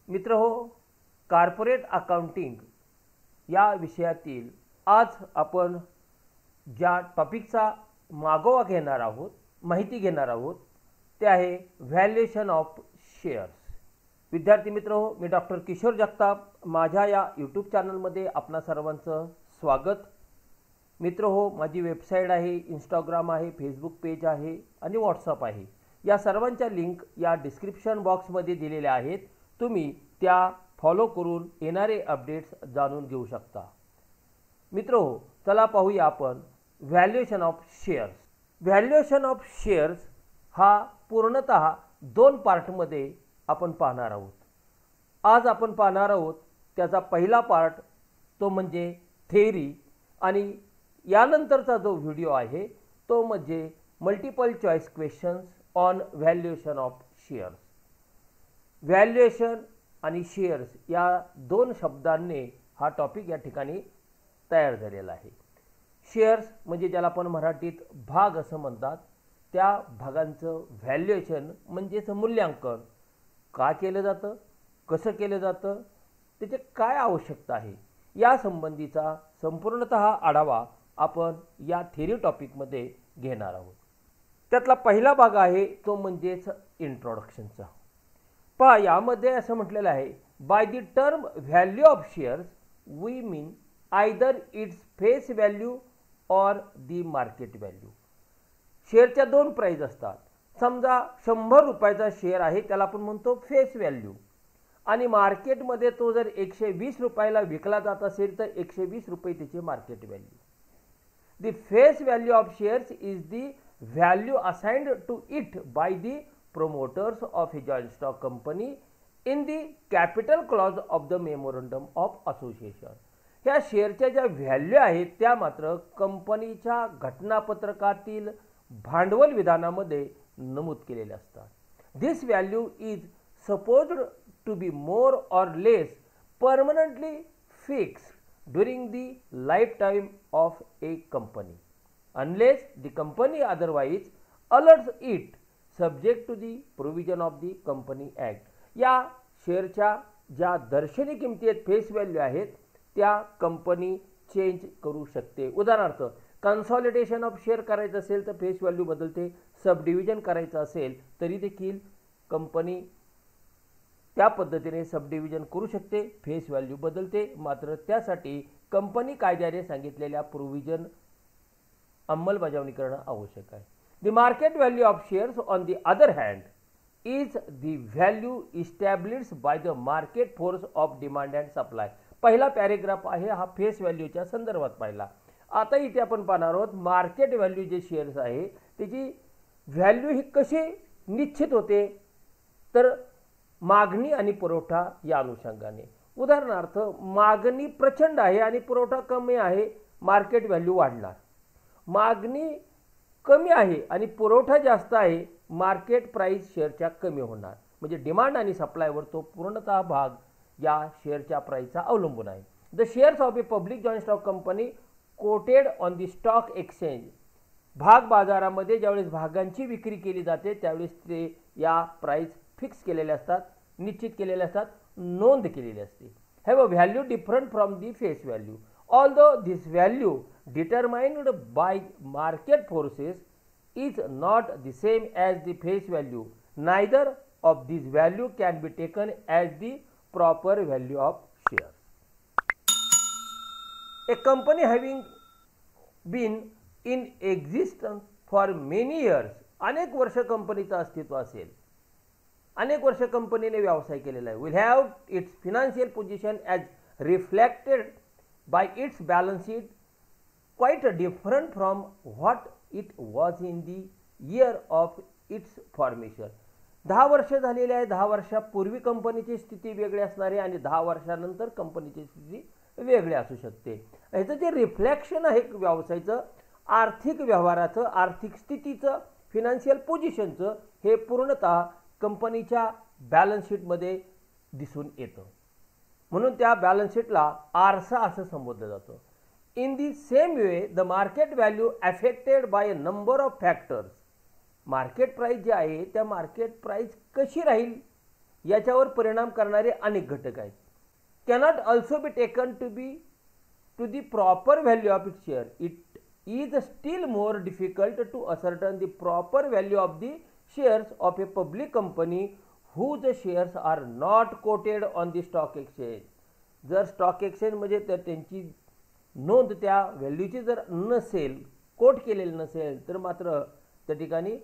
मित्रहो, corporate accounting या विषयातील आज आपण ज्या टॉपिकचा मागोवा घेणार आहोत, माहिती घेणार आहोत, ते आहे व्हॅल्युएशन ऑफ शेअर्स. विद्यार्थी मित्रहो, मी डॉक्टर किशोर जगताप, माझ्या या यूट्यूब चॅनलमध्ये आपणा सर्वांचं स्वागत. मित्रहो, माझी वेबसाईट आहे, इंस्टाग्राम आहे, फेसबुक पेज आहे आणि व्हॉट्सअप आहे. या सर्वांच्या लिंक या डिस्क्रिप्शन बॉक्समध्ये दिलेल्या आहेत. तुम्ही त्या फॉलो करून येणारे अपडेट्स जाणून घेऊ शकता. मित्रहो, चला पाहूया आपण valuation of shares. Valuation of shares हा पूर्णतः दोन पार्टमध्ये आपण पाहणार आहोत. आज आपण पाहणार आहोत त्याचा पहिला पार्ट, तो म्हणजे थेअरी, आणि यानंतरचा जो व्हिडिओ आहे तो म्हणजे multiple choice questions on valuation of shares. Valuation आणि शेअर्स या दोन शब्दांनी हा टॉपिक या ठिकाणी तयार झालेला आहे. शेअर्स म्हणजे ज्याला आपण मराठीत भाग असं म्हणतात, त्या भागांचं व्हॅल्युएशन म्हणजेच मूल्यांकन का केलं जातं, कसं केलं जातं, त्याचे काय आवश्यकता आहे, या संबंधीचा संपूर्णतः आढावा आपण या थेअरी टॉपिकमध्ये घेणार आहोत. त्यातला पहिला भाग आहे तो म्हणजेच इंट्रोडक्शनचा. पहा, यामध्ये असं म्हटलेलं आहे, by the term value of shares we mean either its face value or the market value. शेअरच्या दोन प्राईज असतात. समजा 100 रुपयाचा शेअर आहे, त्याला आपण म्हणतो फेस व्हॅल्यू, आणि मार्केटमध्ये तो जर 120 रुपयाला विकला जात असेल तर 120 रुपये त्याची market value. The face value of shares is the value assigned to it by the promoters of a joint stock company in the capital clause of the memorandum of association. ह्या शेअरच्या ज्या व्हॅल्यू आहेत त्या मात्र कंपनीच्या घटनापत्रकातील भांडवल विधानामध्ये नमूद केलेल्या असतात. This value is supposed to be more or less permanently fixed during the lifetime of a company unless the company otherwise alerts it subject to the provision of the company act. या शेअरच्या ज्या दर्शनी किमती आहेत, face value आहेत, त्या company change करू शकते. उदाहरणार्थ, कन्सॉलिडेशन ऑफ शेअर करायचं असेल तर फेस व्हॅल्यू बदलते. सब डिव्हिजन करायचं असेल तरी देखील कंपनी त्या पद्धतीने सब डिव्हिजन करू शकते, फेस व्हॅल्यू बदलते. मात्र त्यासाठी कंपनी कायद्याने सांगितलेल्या प्रोविजन अंमलबजावणी करणं आवश्यक आहे. The market value of shares, on the other hand, is the value established by the market force of demand and supply. पहिला पॅरेग्राफ आहे हा फेस व्हॅल्यूच्या संदर्भात पाहिला. आता इथे आपण पाहणार आहोत मार्केट व्हॅल्यू जे शेअर्स आहे त्याची व्हॅल्यू ही कशी निश्चित होते, तर मागणी आणि पुरवठा या अनुषंगाने. उदाहरणार्थ, मागणी प्रचंड आहे आणि पुरवठा कमी आहे, मार्केट व्हॅल्यू वाढणार. मागणी कमी आहे आणि पुरवठा जास्त आहे, मार्केट प्राइस शेअरच्या कमी होणार. म्हणजे डिमांड आणि सप्लायवर तो पूर्णतः भाग या शेअरच्या प्राइसचा अवलंबून आहे. The shares of a public joint stock company coated on the stock exchange. भाग बाजारामध्ये ज्यावेळेस भागांची विक्री केली जाते त्यावेळेस ते या प्राइस फिक्स केलेले असतात, निश्चित केलेले असतात, नोंद केलेली असते. Have a value different from the face value. Although this value determined by market forces is not the same as the face value, neither of these value can be taken as the proper value of shares. A company having been in existence for many years, अनेक वर्ष कंपनीचं अस्तित्व असेल, अनेक वर्ष कंपनीने व्यवसाय केलेला आहे, will have its financial position as reflected by its balance sheet quite different from what it was in the year of its formation. 10 वर्ष झालेले आहे, 10 वर्षापूर्वी कंपनीची स्थिती वेगळी असणार आहे आणि 10 वर्षानंतर कंपनीची स्थिती वेगळी असू शकते. ह्याचं जे रिफ्लेक्शन आहे व्यवसायाचं, आर्थिक व्यवहाराचं, आर्थिक स्थितीचं, फिनान्शियल पोझिशनचं, हे पूर्णतः कंपनीच्या बॅलन्स शीटमध्ये दिसून येतं. म्हणून त्या बॅलन्स शीटला आरसा असं संबोधलं जातं. In the same way the market value affected by a number of factors. Market price जे आहे त्या मार्केट प्राइस कशी राहील याच्यावर परिणाम करणारे अनेक घटक आहेत. Cannot also be taken to the proper value of it share. It is still more difficult to ascertain the proper value of the shares of a public company whose shares are not quoted on the stock exchange. जर stock exchange म्हणजे तर त्यांची नोंद त्या व्हॅल्यूची जर नसेल, coat केलेलं नसेल, तर मात्र त्या ठिकाणी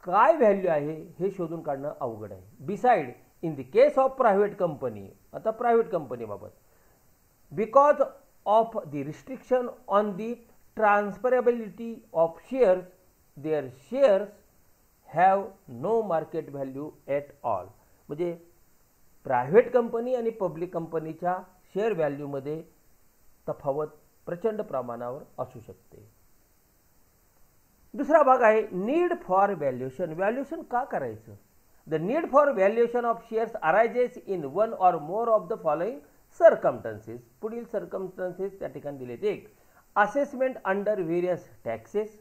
काय व्हॅल्यू आहे हे शोधून काढणं अवघड आहे. Beside in the case of private company, आता प्रायव्हेट कंपनीबाबत, because of the restriction on the transferability of shares, there shares have no market value at all. म्हणजे प्रायव्हेट कंपनी आणि पब्लिक कंपनीच्या शेअर व्हॅल्यूमध्ये तफावत प्रचंड प्रमाणावर असू शकते. दुसरा भाग आहे नीड फॉर व्हॅल्युएशन. व्हॅल्युएशन का करायचं? The need for valuation of shares arises in one or more of the following circumstances. पुढील सर्कमस्टन्सेस त्या ठिकाणी दिलेत. एक, assessment under various taxes,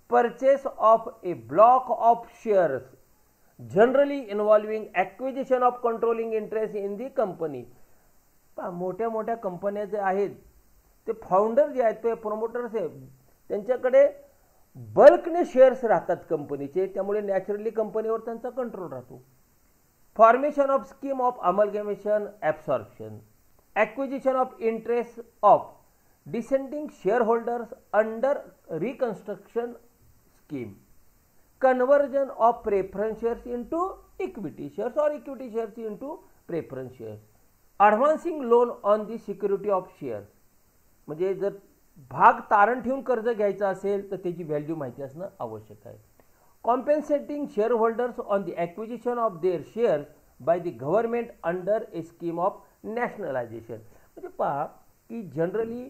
purchase of a block of shares generally involving acquisition of controlling interest in the company. मोठ्या मोठ्या कंपन्या जे आहेत ते फाउंडर जे आहेत ते प्रोमोटर्स आहेत त्यांच्याकडे बल्कने शेअर्स राहतात कंपनीचे, त्यामुळे नॅचरली कंपनीवर त्यांचा कंट्रोल राहतो. Formation of scheme of amalgamation absorption, acquisition of interest of descending share holders under reconstruction scheme, conversion of preference shares into equity shares or equity shares into preference shares, advancing loan on the security of shares. म्हणजे जर भाग तारण ठेवून कर्ज घ्यायचं असेल तर त्याची व्हॅल्यू माहिती असणं आवश्यक आहे. Compensating share holders on the acquisition of their shares by the government under A scheme of nationalisation. म्हणजे पहा की जनरली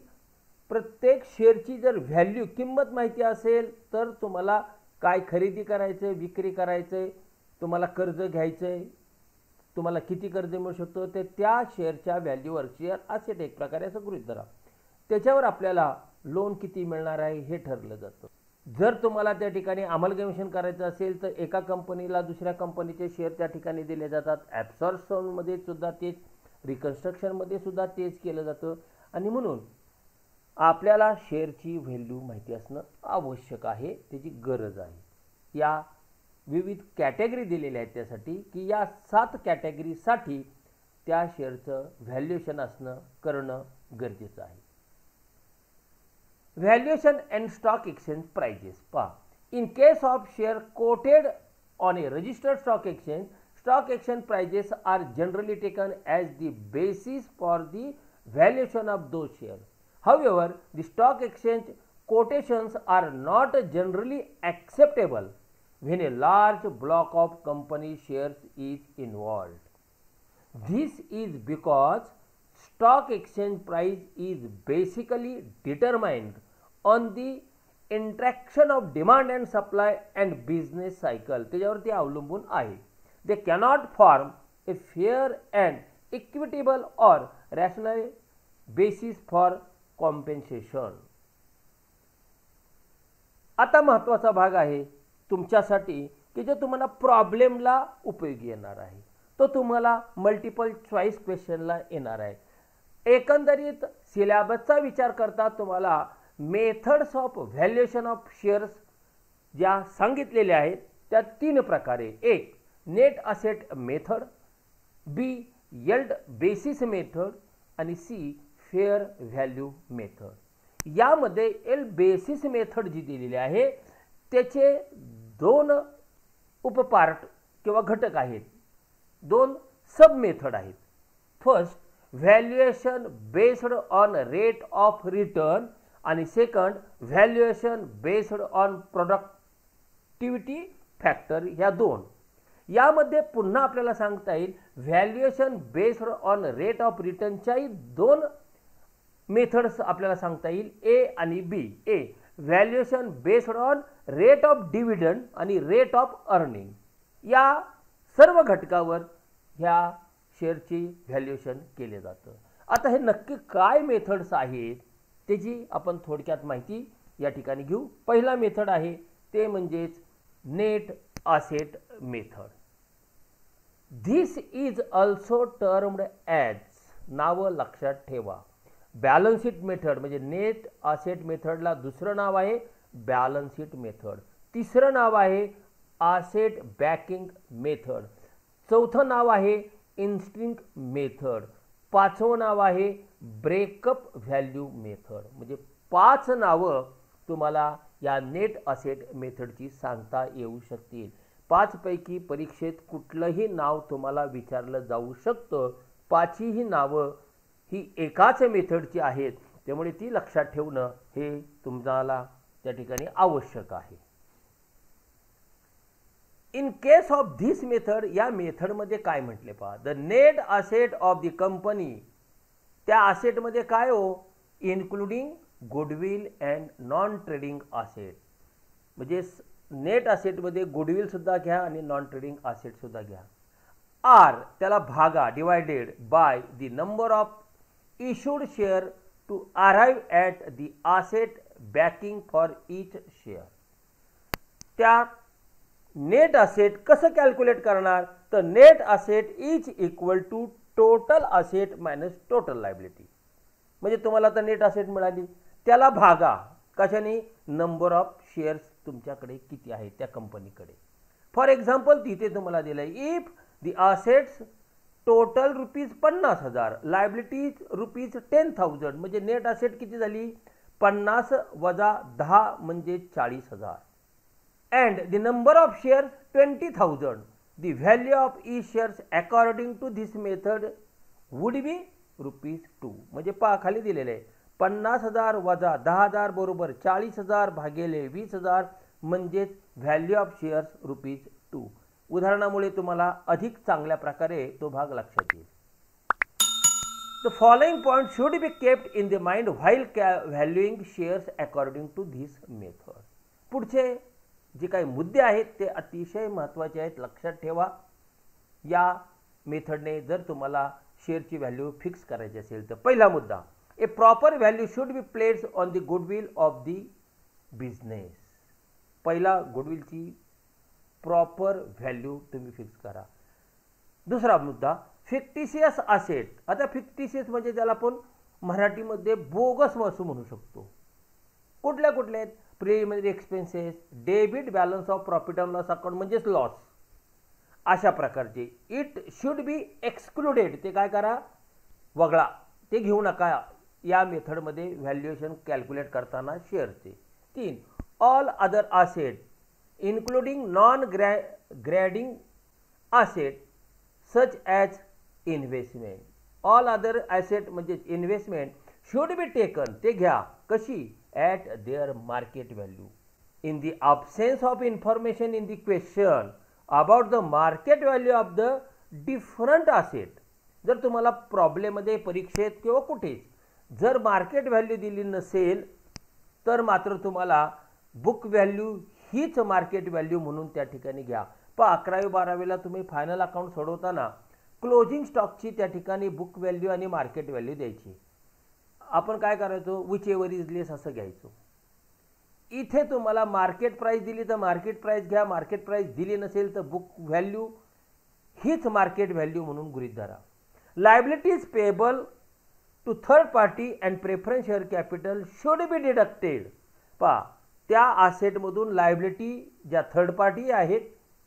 प्रत्येक शेअरची जर व्हॅल्यू किंमत माहिती असेल तर तुम्हाला काय खरेदी करायचं आहे, विक्री करायचं आहे, तुम्हाला कर्ज घ्यायचं आहे, तुम्हाला किती कर्ज मिळू शकतो ते त्या शेअरच्या व्हॅल्यूवर, शेअर असेट एक प्रकारे असं गृहीत धरा, त्याच्यावर आपल्याला लोन किती मिळणार आहे हे ठरलं जातं. जर तुम्हाला त्या ठिकाणी अमलगमेशन करायचं असेल तर एका कंपनीला दुसऱ्या कंपनीचे शेअर त्या ठिकाणी दिले जातात. ॲब्सॉर्प्शनमध्ये सुद्धा तेच, रिकन्स्ट्रक्शनमध्ये सुद्धा तेच केलं जातं. आणि म्हणून आपल्याला शेअरची व्हॅल्यू माहिती असणं आवश्यक आहे, त्याची गरज आहे. या विविध कॅटेगरी दिलेल्या आहेत त्यासाठी की या 7 कॅटेगरीसाठी त्या शेअरचं व्हॅल्युएशन असणं करणं गरजेचं आहे. Valuation and stock exchange prices. पहा, in case of share quoted on a registered stock exchange prices are generally taken as the basis for the valuation of those share. However, the stock exchange quotations are not generally acceptable when a large block of company shares is involved. This is because stock exchange price is basically determined on the interaction of demand and supply and business cycle. त्याच्यावरती अवलंबून आहे. They cannot form a fair and equitable or rational basis for compensation. आता महत्त्वाचा भाग आहे तुमच्यासाठी की जो तुम्हाला प्रॉब्लेमला उपयोगी येणार आहे, तो तुम्हाला मल्टिपल चॉईस क्वेश्चनला येणार आहे. एकंदरीत सिलेबसचा विचार करता तुम्हाला methods of valuation of shares ज्या सांगितलेल्या आहेत त्या 3 प्रकारे. एक, net asset method, B, yield basis method आणि सी, फेअर व्हॅल्यू मेथड. यामध्ये एल बेसिस मेथड जी दिलेली आहे त्याचे 2 उपपार्ट किंवा घटक आहेत, 2 सब मेथड आहेत. First, valuation based on rate of return आणि second, valuation based on productivity factor. ह्या 2. यामध्ये पुन्हा आपल्याला सांगता येईल valuation based on rate of रिटर्नच्याही 2 मेथड्स आपल्याला सांगता येईल, ए आणि B. A, valuation based on rate of dividend आणि रेट ऑफ अर्निंग. या सर्व घटकावर ह्या शेअरची व्हॅल्युएशन केले जातं. आता हे नक्की काय मेथड्स आहेत त्याची आपण थोडक्यात माहिती या ठिकाणी घेऊ. पहिला मेथड आहे ते म्हणजेच net asset method. This is also termed as, नावं लक्षात ठेवा. बॅलन्स शीट मेथड म्हणजे नेट असेट मेथडला दुसरं नाव आहे बॅलन्स शीट मेथड. तिसरं नाव आहे असेट बॅकिंग मेथड. चौथं नाव आहे इन्स्टिंक्ट मेथड. पाचवं नाव आहे ब्रेकअप व्हॅल्यू मेथड. म्हणजे 5 नावं तुम्हाला या नेट असेट मेथडची सांगता येऊ शकतील. 5 पैकी परीक्षेत कुठलंही नाव तुम्हाला विचारलं जाऊ शकतं. 5ही नावं ही एकाच मेथडची आहेत, त्यामुळे ती लक्षात ठेवणं हे तुम्हाला त्या ठिकाणी आवश्यक आहे. In case of this method, या मेथडमध्ये काय म्हटले पहा, the net asset of the company, त्या असेटमध्ये काय हो, including goodwill and non trading asset. म्हणजे नेट असेटमध्ये गुडविल सुद्धा घ्या आणि नॉन ट्रेडिंग असेट सुद्धा घ्या. आर त्याला भागा, divided by the number of issued share to arrive at the asset backing for each share. त्या नेट असेट कसं कॅल्क्युलेट करणार, तर net asset is equal to total asset minus total liability. म्हणजे तुम्हाला आता नेट असेट मिळाली, त्याला भागा कशाने, नंबर ऑफ शेअर्स तुमच्याकडे किती आहेत त्या कंपनीकडे. फॉर एक्झाम्पल तिथे तुम्हाला दिलं आहे, if the assets total ₹50,000, liabilities ₹10,000, म्हणजे नेट असेट किती झाली, 50 वजा 10 म्हणजे 40,000. And the number of shares 20,000. The value of each shares according to this method would be ₹2. म्हणजे पहा खाली दिलेले आहे 50,000 वजा 10,000 बरोबर 40,000 भागिले 20,000 म्हणजेच व्हॅल्यू ऑफ शेअर्स ₹2. उदाहरणामुळे तुम्हाला अधिक चांगल्या प्रकारे तो भाग लक्षात येईल. The following point should be kept in the mind while valuing shares according to this method. पुढचे जे काही मुद्दे आहेत ते अतिशय महत्त्वाचे आहेत, लक्षात ठेवा. या मेथडने जर तुम्हाला शेअरची व्हॅल्यू फिक्स करायची असेल तर पहिला मुद्दा, a proper value should be placed on the goodwill of the business. पहिला गुडविलची प्रॉपर व्हॅल्यू तुम्ही फिक्स करा. दुसरा मुद्दा, फिक्टिशियस असेट. आता फिक्टिशियस म्हणजे ज्याला आपण मराठीमध्ये बोगस महसूल म्हणू शकतो. कुठल्या कुठल्या आहेत, preliminary expenses, debit balance of profit and loss account म्हणजेच लॉस, अशा प्रकारचे. इट शुड बी एक्सक्लुडेड, ते काय करा, वगळा, ते घेऊ नका या मेथडमध्ये व्हॅल्युएशन कॅल्क्युलेट करताना शेअरचे. 3, all other asset including non trading asset such as investment. All other asset म्हणजे इन्व्हेस्टमेंट शुड बी टेकन, ते घ्या कशी, at their market value. In the absence of information in the question about the market value of the different asset. जर तुम्हाला प्रॉब्लेममध्ये परीक्षेत किंवा कुठेच जर मार्केट व्हॅल्यू दिली नसेल तर मात्र तुम्हाला बुक व्हॅल्यू हीच मार्केट व्हॅल्यू म्हणून त्या ठिकाणी घ्या. पण 11वी-12वीला तुम्ही फायनल अकाउंट सोडवताना क्लोजिंग स्टॉकची त्या ठिकाणी बुक व्हॅल्यू आणि मार्केट व्हॅल्यू द्यायची. आपण काय करायचो, विच एव्हर इज लेस असं घ्यायचो. इथे तुम्हाला मार्केट प्राइस दिली तर मार्केट प्राइस घ्या, मार्केट प्राइस दिली नसेल तर बुक व्हॅल्यू हीच मार्केट व्हॅल्यू म्हणून गृहीत धरा. Liabilities payable to third party and preference share capital should be deducted. पहा त्या असेटमधून लायबिलिटी ज्या थर्ड पार्टी आहेत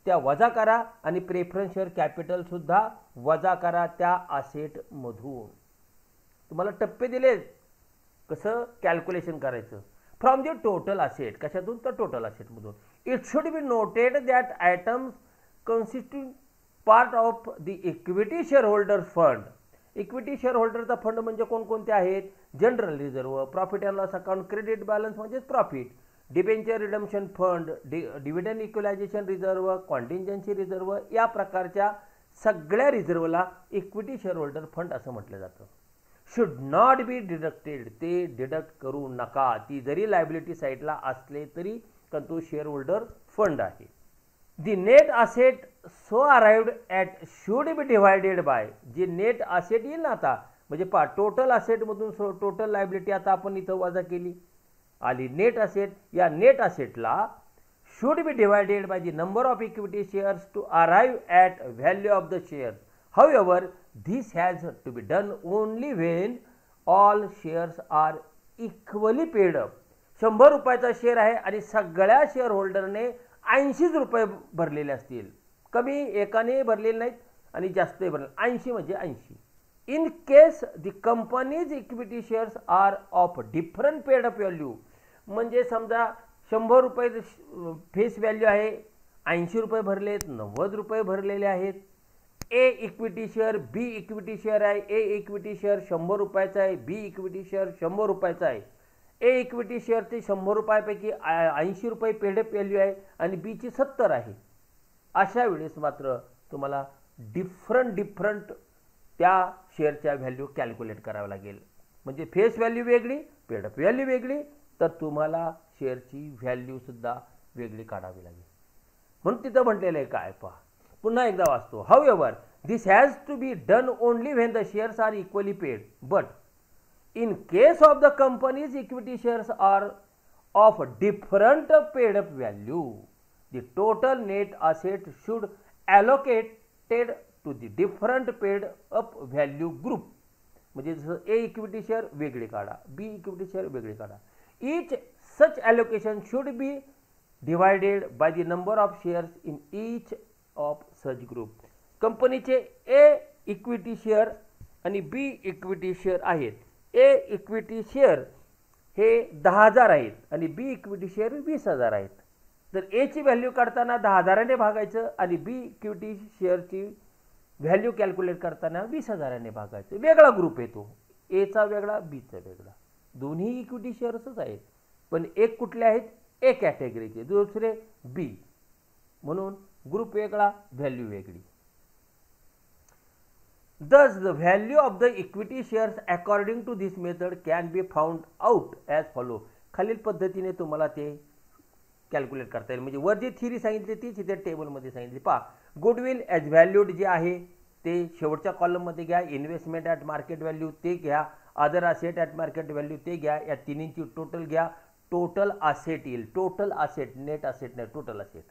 त्या वजा करा आणि प्रेफरन्स शेअर कॅपिटल सुद्धा वजा करा त्या असेटमधून. तुम्हाला टप्पे दिले कसं कॅल्क्युलेशन करायचं. फ्रॉम द टोटल असेट, कशातून, तर टोटल असेटमधून. It should be noted that items constitute part of the equity share holders fund. Equity share होल्डरचा फंड म्हणजे कोणकोणते आहेत, general reserve, profit and loss account, credit balance म्हणजेच profit, debenture redemption fund, dividend equalization reserve, contingency reserve, या प्रकारच्या सगळ्या रिझर्व्हला equity share holder fund असं म्हटलं जातं. शुड नॉट बी डिडक्टेड, ते डिडक्ट करू नका. ती जरी लायबिलिटी साईडला असले तरी कारण तो शेअर होल्डर फंड आहे. The net asset so arrived at should be divided by, जे नेट असेट येईल ना आता, म्हणजे पहा टोटल असेटमधून टोटल लायबिलिटी आता आपण इथं वजा केली, आली नेट असेट. या net असेटला should be divided by the number of equity shares to arrive at value of the shares. However, this has to be done only when all shares are equally paid up. 100 रुपयाचा share आहे आणि सगळ्या share होल्डरने 80 रुपये भरलेले असतील, कमी एकाने भरलेले नाहीत आणि जास्त भरले, 80 म्हणजे 80. In case the company's equity shares are of different paid up value, म्हणजे समजा 100 रुपये फेस व्हॅल्यू आहे, 80 रुपये भरलेत, 90 रुपये भरलेले आहेत. A equity share, B equity share आहे. ए इक्विटी शेअर 100 रुपयाचा आहे, बी इक्विटी शेअर 100 रुपयाचा आहे. ए इक्विटी शेअरचे 100 रुपयापैकी 80 रुपये पेड अप व्हॅल्यू आहे आणि बीची 70 आहे. अशा वेळेस मात्र तुम्हाला डिफरंट त्या शेअरच्या व्हॅल्यू कॅल्क्युलेट करावं लागेल. म्हणजे फेस व्हॅल्यू वेगळी, पेड अप व्हॅल्यू वेगळी, तर तुम्हाला शेअरची व्हॅल्यू सुद्धा वेगळी काढावी लागेल. म्हणून तिथं म्हटलेलं आहे काय पहा, पुन्हा एकदा वाचतो. However this has to be done only when the shares are equally paid, but in case of the company's equity shares are of different paid up value, the total net asset should allocated to the different paid up value group. म्हणजे जसं a equity share वेगळे काढा, बी equity share वेगळे काढा. each such allocation should be divided by the number of shares in each of such group. कंपनीचे a equity share आणि बी equity share आहेत. A equity share हे 10,000 आहेत आणि बी इक्विटी शेअर 20,000 आहेत. तर एची व्हॅल्यू काढताना 10,000ने भागायचं आणि बी इक्विटी शेअरची व्हॅल्यू कॅल्क्युलेट करताना 20,000ने भागायचं. वेगळा ग्रुप येतो, एचा वेगळा, बीचा वेगळा. दोन्ही इक्विटी शेअर्सच आहेत, पण एक कुठले आहेत, ए कॅटेगरीचे, दुसरे बी, म्हणून ग्रुप वेगळा, व्हॅल्यू वेगळी. Thus, the value of the equity shares according to this method can be found out as follow. खालील पद्धतीने तुम्हाला ते कॅल्क्युलेट करता येईल. म्हणजे वर जी थिअरी सांगितली तीच इथे टेबलमध्ये सांगितली. पहा, गुडविल ॲज व्हॅल्यूड जे आहे ते शेवटच्या कॉलममध्ये घ्या, इन्व्हेस्टमेंट ॲट मार्केट व्हॅल्यू ते घ्या, other asset at market value ते घ्या, या तिन्हींची टोटल घ्या. टोटल असेट येईल, टोटल असेट, नेट असेट नाही, टोटल असेट.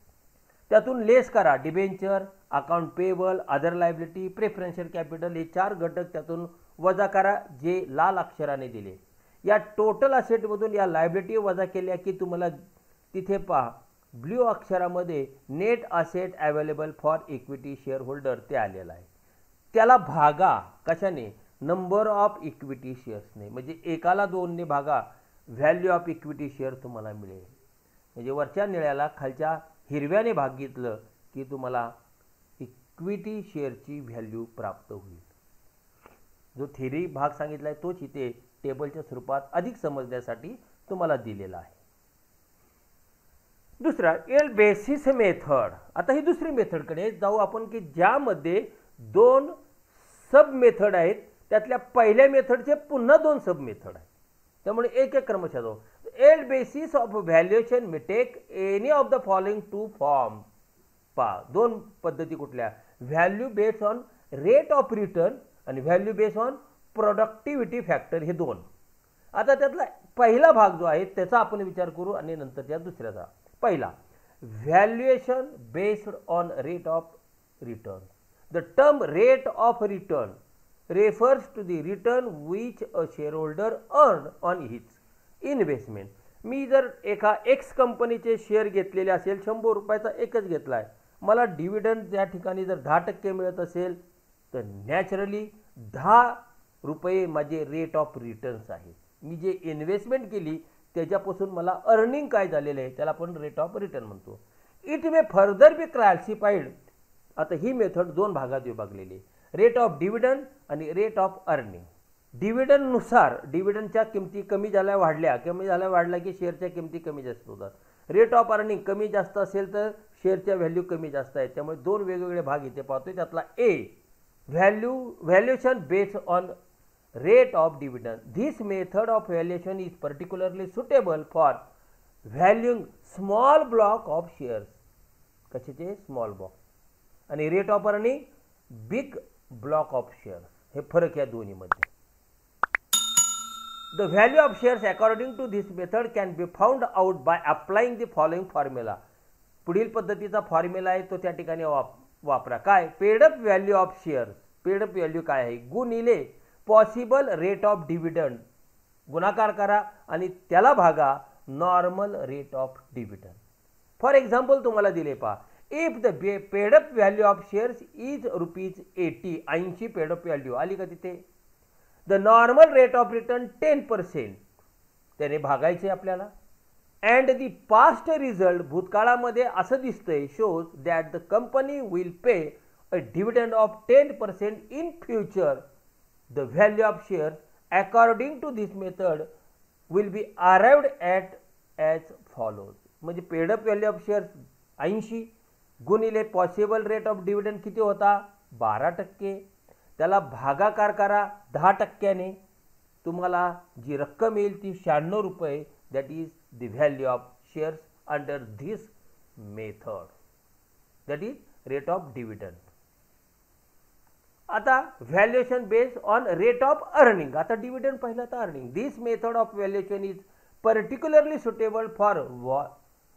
त्यातून लेस करा debenture, account payable, other liability, preferential capital, हे 4 घटक त्यातून वजा करा जे लाल अक्षराने दिले. या टोटल असेटमधून या लायबिलिटी वजा केल्या की तुम्हाला तिथे पहा ब्ल्यू अक्षरामध्ये net asset available for equity share holder ते आलेलं आहे. त्याला भागा कशाने, नंबर ऑफ इक्विटी शेअर्सने, म्हणजे एकाला 2ने भागा, व्हॅल्यू ऑफ इक्विटी शेअर तुम्हाला मिळेल. म्हणजे वरच्या निळ्याला खालच्या हिरव्याने भाग घेतलं की तुम्हाला इक्विटी शेअरची व्हॅल्यू प्राप्त होईल. जो थिअरी भाग सांगितला आहे तोच इथे टेबलच्या स्वरूपात अधिक समजण्यासाठी तुम्हाला दिलेला आहे. दुसरा एल बेसिस मेथड. आता ही दुसरी मेथडकडे जाऊ आपण की ज्यामध्ये 2 सब मेथड आहेत, त्यातल्या पहिल्या मेथडचे पुन्हा 2 सब मेथड आहेत. त्यामुळे एक एक क्रमशः जाऊ. Yield basis of valuation may take any of the following 2 form. पहा 2 पद्धती कुठल्या, value based on rate of return आणि value based on productivity factor, हे 2. आता त्यातला पहिला भाग जो आहे त्याचा आपण विचार करू आणि नंतरच्या दुसऱ्याचा. पहिला, valuation based on rate of return. The term rate of return refers to the return which a shareholder earned on his investment. मी जर एका एक्स कंपनीचे शेअर घेतलेले असेल, 100 रुपयाचा एकच घेतला आहे, मला डिव्हिडंड त्या ठिकाणी जर 10% मिळत असेल तर नॅचरली 10 रुपये माझे रेट ऑफ रिटर्न्स आहे. मी जे इन्व्हेस्टमेंट केली त्याच्यापासून मला अर्निंग काय झालेलं आहे त्याला आपण रेट ऑफ रिटर्न म्हणतो. It may further be classified. आता ही मेथड 2 भागात विभागलेली आहे, रेट ऑफ डिव्हिडंड आणि रेट ऑफ अर्निंग. डिव्हिडंडनुसार डिव्हिडंडच्या किमती कमी झाल्या वाढल्या, कमी झाल्या वाढल्या की शेअरच्या किमती कमी जास्त होतात. रेट ऑफ अर्निंग कमी जास्त असेल तर शेअरच्या व्हॅल्यू कमी जास्त आहे. त्यामुळे 2 वेगवेगळे भाग इथे पाहतोय. त्यातला A valuation based on rate of dividend. This method of valuation is particularly suitable for valuing small block of shares. कशाचे, स्मॉल ब्लॉक. आणि rate of earning big block of shares. हे फरक या दोन्हीमध्ये. The value of shares according to this method can be found out by applying the following formula. पुढील पद्धतीचा formula आहे तो त्या ठिकाणी वापरा. काय? Paid up value of shares. Paid up value काय आहे? गुणिले पॉसिबल रेट ऑफ डिव्हिडंड, गुणाकार करा आणि त्याला भागा normal rate of dividend. For example तुम्हाला दिले पहा, if the paid up value of shares is ₹80, 80 paid up value आली का तिथे. The normal rate of return 10%, त्याने भागायचे आपल्याला. अँड दी पास्ट रिझल्ट, भूतकाळामध्ये असं दिसतंय, shows that the company will pay a dividend of 10% in future. The value of shares according to this method will be arrived at as follows. म्हणजे paid up value of shares 80 गुणिले possible rate of dividend किती होता? 12%. त्याला भागाकार करा 10%ने. तुम्हाला जी रक्कम येईल ती ₹96. That is the value of shares under this method. That is rate of dividend. आता valuation based on rate of earning. आता डिव्हिडंड पहिला तर earning. This method of valuation is particularly suitable for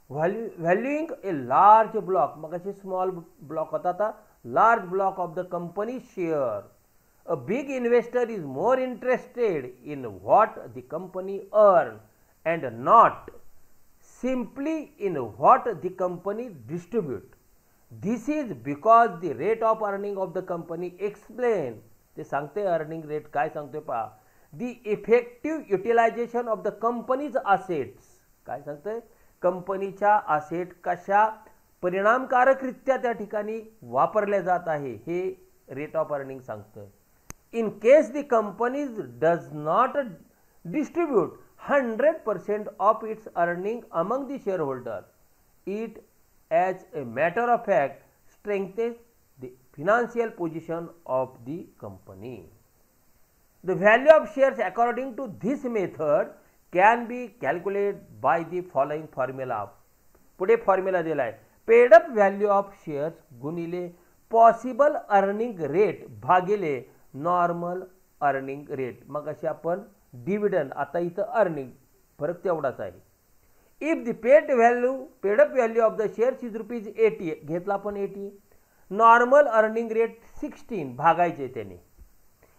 valuing a large block. मग असे small block होता, आता large block of the company share. A big investor is more interested in what the company earns and not simply in what the company distributes. This is because the rate of earning of the company explain. ते सांगते earning rate काय सांगतोय पहा. The effective utilization of the company's assets. काय सांगतोय? कंपनीच्या asset कशा परिणामकारकरित्या त्या ठिकाणी वापरल्या जात आहे हे रेट ऑफ अर्निंग सांगतोय. In case the company does not distribute 100% of its earning among the shareholders, it as a matter of fact strengthens the financial position of the company. The value of shares according to this method can be calculated by the following formula. पुढे formula दिला आहे. Paid up value of shares गुणिले possible earning rate भागिले normal earning rate. मग अशी आपण dividend, आता इथं अर्निंग, फरक तेवढाच आहे. If the paid up value of the shares is ₹80, घेतला आपण 80. नॉर्मल अर्निंग रेट 16 भागायचे त्याने.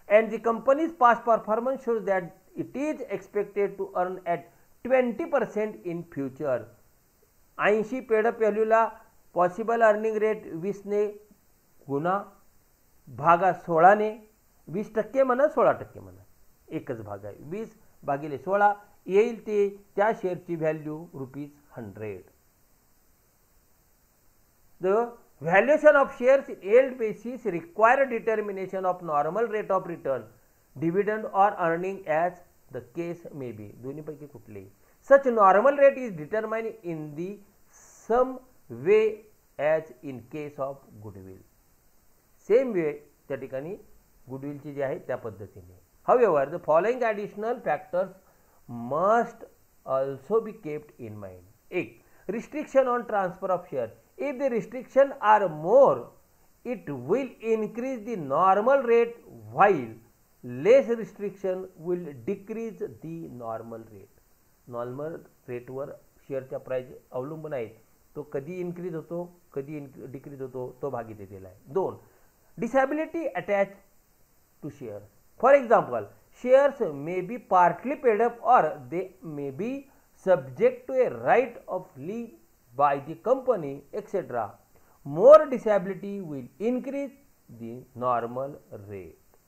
And the company's past performance shows that it is expected to earn at 20% in future. 80 paid up व्हॅल्यूला पॉसिबल अर्निंग रेट 20ने गुणा भागा 16ने. 20% म्हणा 16% म्हणा, एकच भाग आहे. 20 भागिले 16 येईल ते त्या शेअरची value ₹100. The valuation of shares yield basis require determination of normal rate of return, dividend or earning as the case may be. दोन्हीपैकी कुठलेही. Such normal rate is determined in the same way as in case of goodwill. Same way त्या ठिकाणी गुडविलची जी आहे त्या पद्धतीने. However the following additional factors must also be kept in mind. एक, restriction on transfer of share. If the restriction are more it will increase the normal rate while less restriction will decrease the normal rate. Normal रेटवर शेअरच्या price अवलंबून आहेत. तो कधी increase होतो कधी decrease होतो तो भाग इथे दिला आहे. 2, disability attached to shares. For example, shares may be partly paid up or they may be subject to a right of leave by the company, etc. More disability will increase the normal rate.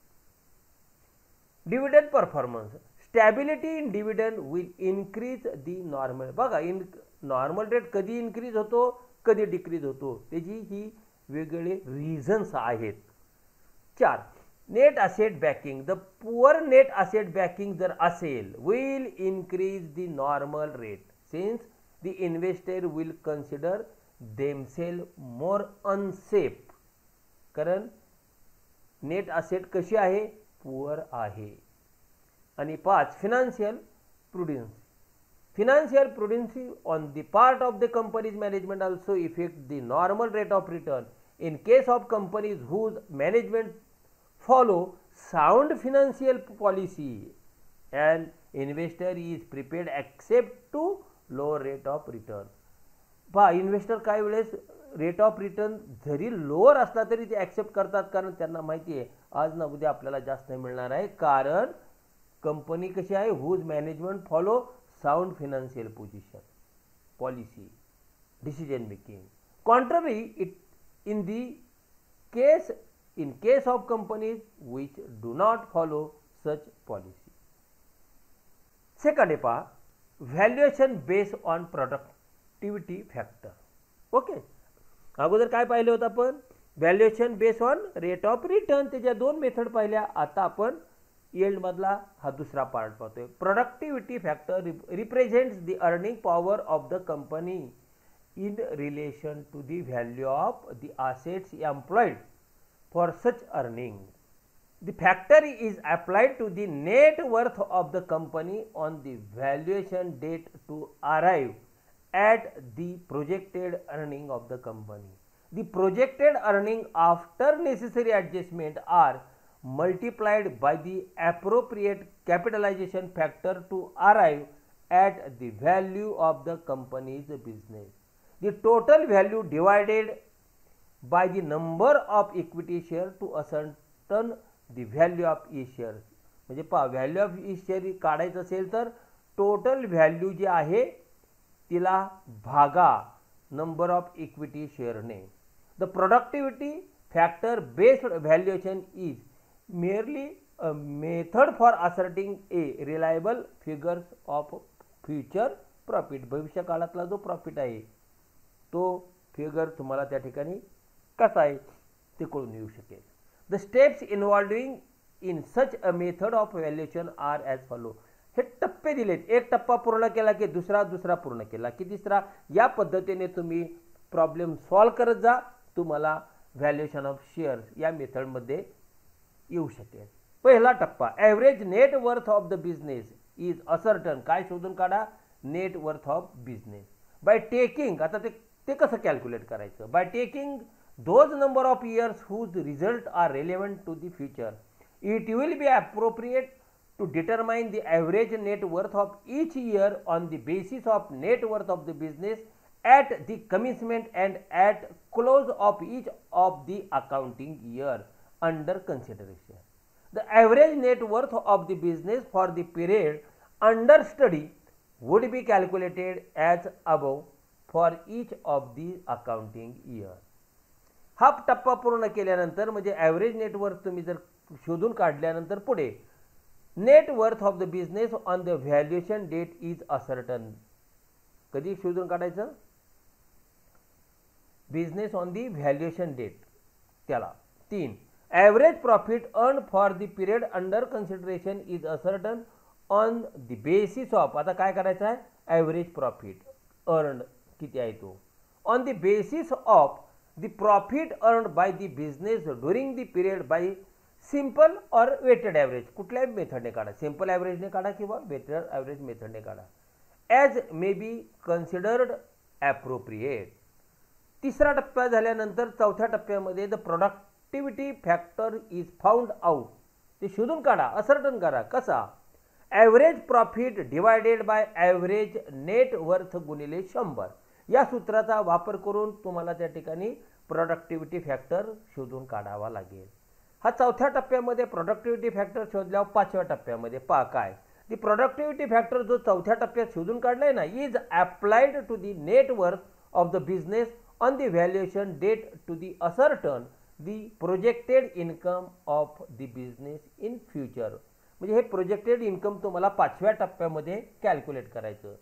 Dividend performance. Stability in dividend will increase the normal. बघा normal rate कधी increase होतो कधी decrease होतो त्याची ही वेगळे reasons आहेत. 4, net asset backing. The poor net asset backing जर असेल will increase the normal rate since the investor will consider themselves more unsafe. कारण नेट असेट कशी आहे? पुअर आहे. आणि 5, financial prudence. Financial prudence on the part of the company's management also affect the normal rate of return. In case of companies whose management follow sound financial policy, an investor is prepared accept to low rate of return. पहा investor काही वेळेस rate of return जरी lower असला तरी ते accept करतात, कारण त्यांना माहिती आहे आज ना उद्या आपल्याला जास्त नाही मिळणार आहे, कारण कंपनी कशी आहे, whose management follow sound financial position policy decision making. Contrary it in the case in case of companies which do not follow such policy. Second आहे पहा, valuation based on productivity factor. Okay, अगोदर काय पाहिलं होतं आपण, valuation based on rate of return, त्याच्या दोन method पाहिल्या. आता आपण येल्ड मधला हा दुसरा पार्ट पाहतोय. Productivity factor represents the earning power of the company in relation to the value of the assets employed for such earning. The factor is applied to the net worth of the company on the valuation date to arrive at the projected earning of the company. The projected earning after necessary adjustment are multiplied by the appropriate capitalization factor to arrive at the value of the company's business. The total value divided by the number of equity share to ascertain the value of each share. म्हणजे पहा value of each share काढायचं असेल तर total value जी आहे तिला भागा number of equity शेअरने. The productivity factor based valuation is merely a method for ascertaining a reliable figures of future profit. भविष्य काळातला जो प्रॉफिट आहे तो फिगर तुम्हाला त्या ठिकाणी कसा आहे ते कळून येऊ शकेल. The steps involving in such a method of valuation are as follow. हे टप्पे दिलेत, एक टप्पा पूर्ण केला की दुसरा पूर्ण केला की तिसरा, या पद्धतीने तुम्ही प्रॉब्लेम सॉल्व करत जा, तुम्हाला व्हॅल्युएशन ऑफ शेअर्स या मेथडमध्ये येऊ शकेल. पहिला टप्पा, average net worth of the business is ascertain. काय शोधून काढा, net worth of business by taking. आता ते कसं कॅल्क्युलेट करायचं, by taking those number of years whose result are relevant to the future. It will be appropriate to determine the average net worth of each year on the basis of net worth of the business at the commencement and at close of each of the accounting year under consideration. The average net worth of the business for the period under study would be calculated as above for each of the accounting year. हा टप्पा पूर्ण केल्यानंतर म्हणजे average net worth तुम्ही जर शोधून काढल्यानंतर पुढे net worth of the business on the valuation date is ascertain. कधी शोधून काढायचं, business on the valuation date त्याला. 3, average profit earn for the period under consideration is ascertain on the basis of. आता काय करायचं आहे, ॲव्हरेज प्रॉफिट अर्न किती आहे तो, on the basis of the profit earned by the business during the period by simple or weighted average. कुठल्याही मेथडने काढा, simple ॲव्हरेजने काढा किंवा वेटेड ॲव्हरेज मेथडने काढा, as may be considered appropriate. तिसरा टप्पा झाल्यानंतर चौथ्या टप्प्यामध्ये the productivity factor is found out. ते शोधून काढा, असर्टन करा. कसा, average profit divided by average net worth गुणिले 100. या सूत्राचा वापर करून तुम्हाला त्या ठिकाणी प्रोडक्टिव्हिटी फॅक्टर शोधून काढावा लागेल. हा चौथ्या टप्प्यामध्ये प्रोडक्टिव्हिटी फॅक्टर शोधल्यावर पाचव्या टप्प्यामध्ये पहा काय, दी प्रोडक्टिव्हिटी फॅक्टर जो चौथ्या टप्प्यात शोधून काढलाय ना, is applied to the net worth of the business on the valuation date to the ascertain the projected income of the business in future. म्हणजे हे प्रोजेक्टेड इन्कम तुम्हाला पाचव्या टप्प्यामध्ये कॅल्क्युलेट करायचं.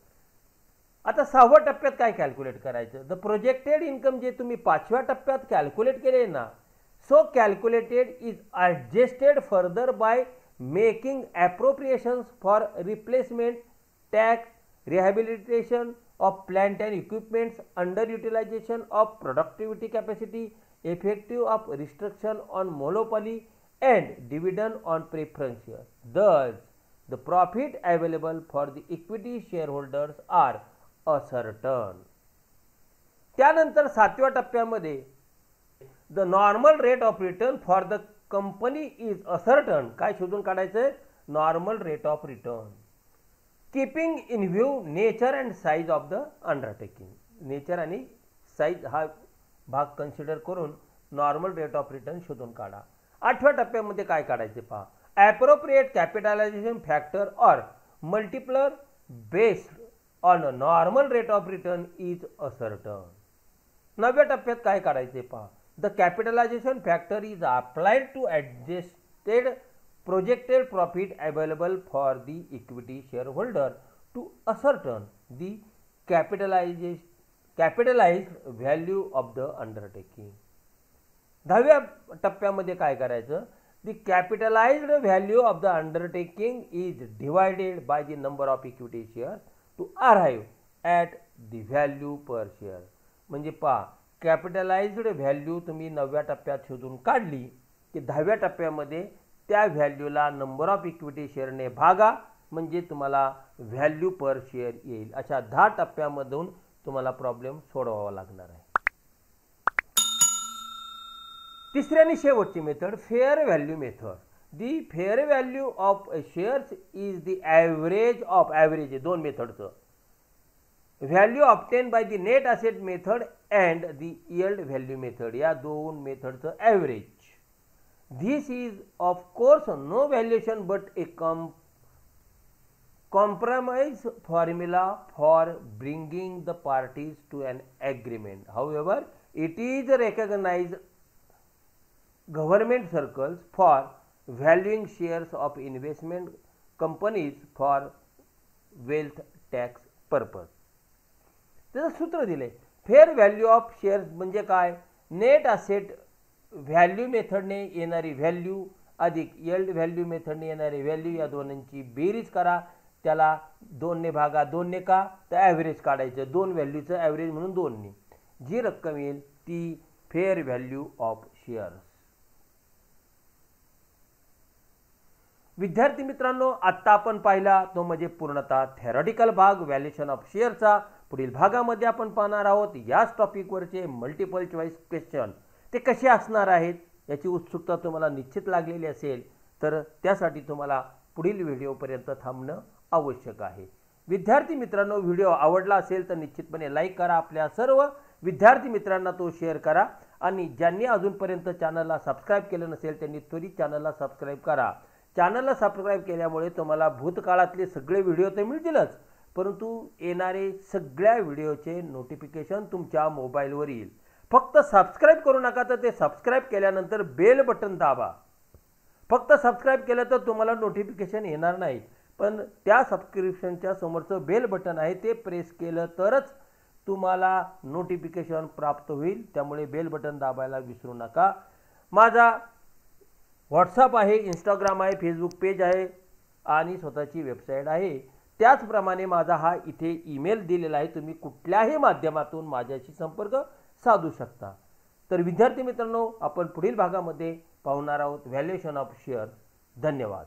आता सहाव्या टप्प्यात काय कॅल्क्युलेट करायचं, द प्रोजेक्टेड इन्कम जे तुम्ही पाचव्या टप्प्यात कॅल्क्युलेट केले ना, so calculated is adjusted further by making appropriations for replacement, tax, rehabilitation of plant and equipments, under utilization of productivity capacity, effective of restriction on monopoly and dividend on preference share. Thus the profit available for the equity shareholders are ascertain. त्यानंतर सातव्या टप्प्यामध्ये the normal rate of return for the company is ascertain. काय शोधून काढायचं, normal rate of return keeping in view nature and size of the undertaking. Nature आणि size हा भाग consider करून नॉर्मल रेट ऑफ रिटर्न शोधून काढा. 8व्या टप्प्यामध्ये काय काढायचे पहा. Appropriate capitalization factor or multiplier based on normal rate of return is ascertain. 9व्या टप्प्यात काय काढायचे पहा. The capitalization factor is applied to adjusted projected profit available for the equity shareholder to ascertain the capitalized value of the undertaking. 10व्या टप्प्यामध्ये काय करायचं. The capitalized value of the undertaking is divided by the number of equity shares to arrive at the value per share. म्हणजे पहा, कॅपिटलाइज्ड value तुम्ही 9व्या टप्प्यात शोधून काढली की 10व्या टप्प्यामध्ये त्या व्हॅल्यूला नंबर ऑफ इक्विटी शेअरने भागा म्हणजे तुम्हाला व्हॅल्यू पर शेअर येईल. अशा 10 टप्प्यामधून तुम्हाला प्रॉब्लेम सोडवावा लागणार आहे. तिसरी आणि शेवटची method fair value method. The fair value of shares is the average of average दोन मेथडचं value obtain by the net asset method and the yield value method. या दोन मेथडचं average. This is of course no valuation but a compromise formula for bringing the parties to an agreement. However, it is recognized government circles for valuing shares of investment companies for wealth tax purpose. त्याचं सूत्र दिले. Fair value of shares म्हणजे काय. Net asset value मेथडने येणारी value अधिक yield value मेथडने येणारी value या दोन्हींची बेरीज करा. त्याला 2ने भागा. 2ने का तर ॲव्हरेज काढायचं. दोन व्हॅल्यूचं ॲव्हरेज म्हणून 2ने जी रक्कम येईल ती फेअर व्हॅल्यू ऑफ शेअर्स. विद्यार्थी मित्रांनो, आत्ता आपण पाहिला तो म्हणजे पूर्णतः थेरॉटिकल भाग व्हॅल्युएशन ऑफ शेअरचा. पुढील भागामध्ये आपण पाहणार आहोत याच टॉपिकवरचे मल्टिपल चॉईस क्वेश्चन. ते कसे असणार आहेत याची उत्सुकता तुम्हाला निश्चित लागलेली असेल तर त्यासाठी तुम्हाला पुढील व्हिडिओपर्यंत थांबणं आवश्यक आहे. विद्यार्थी मित्रांनो, व्हिडिओ आवडला असेल तर निश्चितपणे लाईक करा. आपल्या सर्व विद्यार्थी मित्रांना तो शेअर करा आणि ज्यांनी अजूनपर्यंत चॅनलला सबस्क्राईब केलं नसेल त्यांनी त्वरित चॅनलला सबस्क्राईब करा. चॅनलला सबस्क्राईब केल्यामुळे तुम्हाला भूतकाळातले सगळे व्हिडिओ तर मिळतीलच परंतु येणारे सगळ्या व्हिडिओचे नोटिफिकेशन तुमच्या मोबाईलवर येईल. फक्त सबस्क्राईब करू नका तर ते सबस्क्राईब केल्यानंतर बेल बटन दाबा. फक्त सबस्क्राईब केलं तर तुम्हाला नोटिफिकेशन येणार नाही पण त्या सबस्क्रिप्शनच्या समोरचं बेल बटन आहे ते प्रेस केलं तरच तुम्हाला नोटिफिकेशन प्राप्त होईल. त्यामुळे बेल बटन दाबायला विसरू नका. माझा व्हॉट्सअप आहे, इंस्टाग्राम आहे, फेसबुक पेज आहे आणि स्वतःची वेबसाईट आहे. त्याचप्रमाणे माझा हा इथे ईमेल दिलेला आहे. तुम्ही कुठल्याही माध्यमातून माझ्याशी संपर्क साधू शकता. तर विद्यार्थी मित्रांनो, आपण पुढील भागामध्ये पाहणार आहोत व्हॅल्युएशन ऑफ शेअर. धन्यवाद.